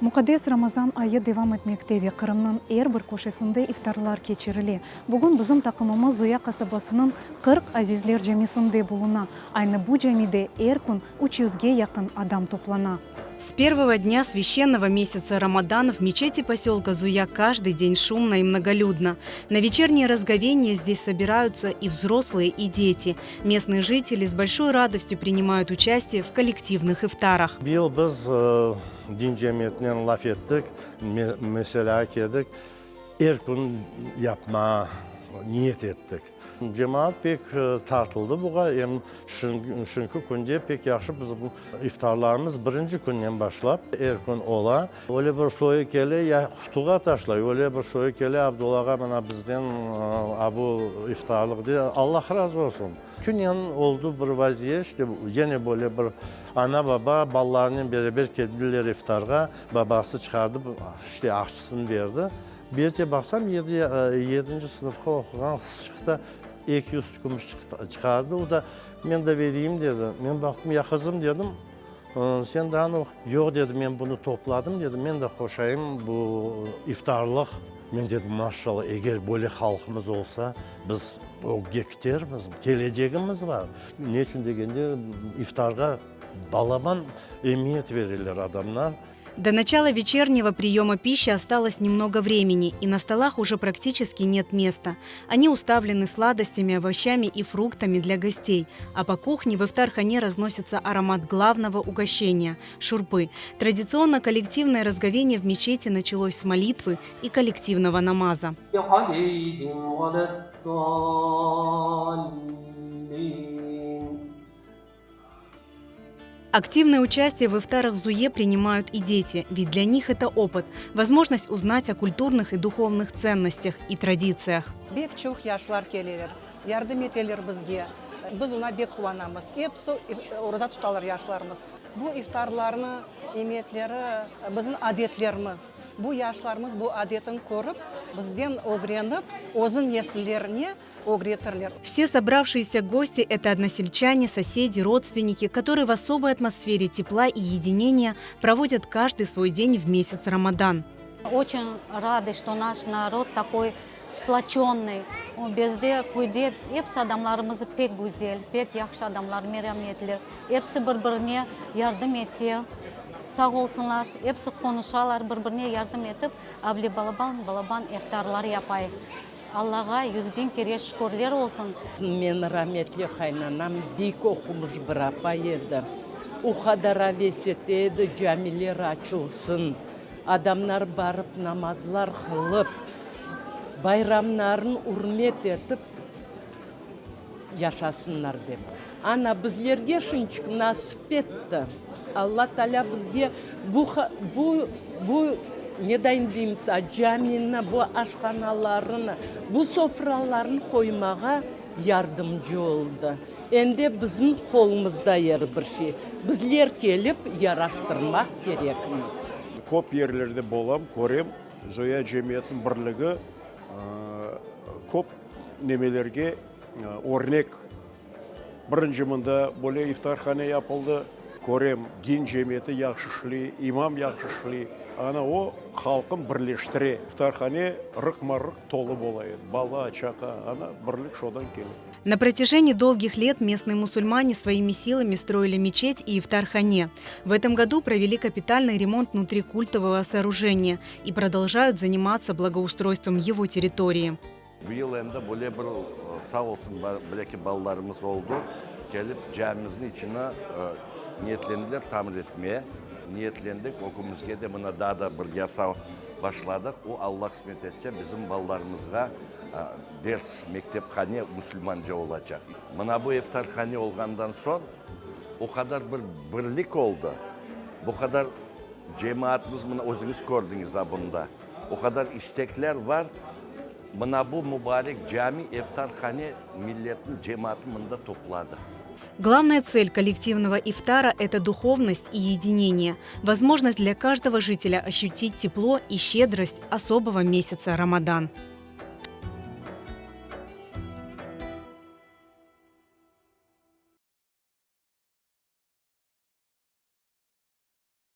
Мукаддес Рамазан айы девам etmektevi Кырымның әрбір көшесінде ифтарлар кечириле. Бүгін біздің тақымымыз Зуя касабасының 40 азизлер жемесінде болуна. Айны бу жемиде әр күн 300-ге якын адам топлана. С первого дня священного месяца Рамадан в мечети поселка Зуя каждый день шумно и многолюдно. На вечерние разговения здесь собираются и взрослые, и дети. Местные жители с большой радостью принимают участие в коллективных ифтарах. Din cemiyetinden laf ettik, mesela kedik, her gün yapma niyet ettik. Cemaat pek tartıldı buğa, çünkü günde pek yaxşı bizim iftarlarımız birinci günden başlap, her gün ola. Öyle bir soyu kele ya kutuğa taşlay, öyle bir soyu kele Abdullah'a bana bizden bu iftarlık diye Allah razı olsun. Tünyan oldu bir vaziyet, işte yine böyle bir ana baba ballarının beraber kendileri iftarga babası çıkardı, işte aşçısını verdi. Bir de baksam 7. sınıfta okuyan kız çıktı, 200 gümüş çıkardı. O da ben de vereyim dedi. Ben baktım ya kızım dedim. Sen daha ne yok dedim, ben bunu topladım dedim. Ben de koşayım bu iftarlık. Ben dedim maşallah eğer böyle halkımız olsa biz o gekterimiz, geleceğimiz var. Ne için degende iftarga balaban emniyet verirler adamlar. До начала вечернего приема пищи осталось немного времени, и на столах уже практически нет места. Они уставлены сладостями, овощами и фруктами для гостей. А по кухне в ифтар-хане разносится аромат главного угощения – шурпы. Традиционно коллективное разговение в мечети началось с молитвы и коллективного намаза. Активное участие в ифтарах в Зуе принимают и дети, ведь для них это опыт, возможность узнать о культурных и духовных ценностях и традициях. Бек чух яшлар келелер, ярдым етелер бізге. Біз уна бек қуанамыз. Епсі ораза тұталар яшларымыз. Бұл ифтарларны еметлері біздің адетлеріміз. Бұл яшларымыз бұл адетін көріп, бізден огреніп, озын неслеріне огретерлер. Все собравшиеся гости – это односельчане, соседи, родственники, которые в особой атмосфере тепла и единения проводят каждый свой день в месяц Рамадан. Очень рады, что наш народ такой сплоченный. Безде куйде епс адамларымызы пек güzel, пек яхшы адамлар, мераметлер. Епсі бір-біріне ярдым ете, сау болсынлар, епсі конушалар, бір-біріне ярдым етіп, абли балабан ифтарлар япай. Аллаға 100.000 кере шүкірлер olsun. Мен rahmetli kaynanam büyük okumuş bir apa edi. O kadar aveset edi, camiler açılsın. Adamlar barıp namazlar kılıp, bayramlarını hürmet etip yaşasınlar деп. Ana bizlerge şunçuk nasip etti. Allah Teala bizge bu ne deyimiz, camini, bu aşkanalarını, bu sofralarını koymağa yardımcı oldu. Endi bizim kolumuzda yer bir şey. Bizler gelip yaraştırmak gerekmiz. Көп yerlerde bolam, көрем, Зоя cemiyetin birligi көп nemelerge örnek. Birinci mında böyle iftarhane yapıldı. Көрем, din cemiyeti yaxşı işli, imam yaxşı işli. Ana o halkın birleştire. İftarhane rık-marık tolu bolaydı. Bala, çaka, ana birlik şodan gelir. На протяжении долгих лет местные мусульмане своими силами строили мечеть и ифтар-хане. В этом году провели капитальный ремонт внутри культового сооружения и продолжают заниматься благоустройством его территории. Bu endi böyle bir sağ olsun belki ballarımız oldu. Gelip camimizin içine niyetlendiler tamir etmeye. Niyetlendik. Okumuzga de buna daha da bir yasa başladık. O Allah kısmet etse bizim ballarımızga ders, mektepkhane Müslümanca olacak. Buna bu iftarkhane olgandan son o kadar bir birlik oldu. Bu kadar cemaatimiz buna özünüz gördünüz bunda. O kadar istekler var. Buna bu mübarek cami iftarkhane milletin cemaatini bunda topladı. Главная цель коллективного ифтара – это духовность и единение, возможность для каждого жителя ощутить тепло и щедрость особого месяца Рамадан.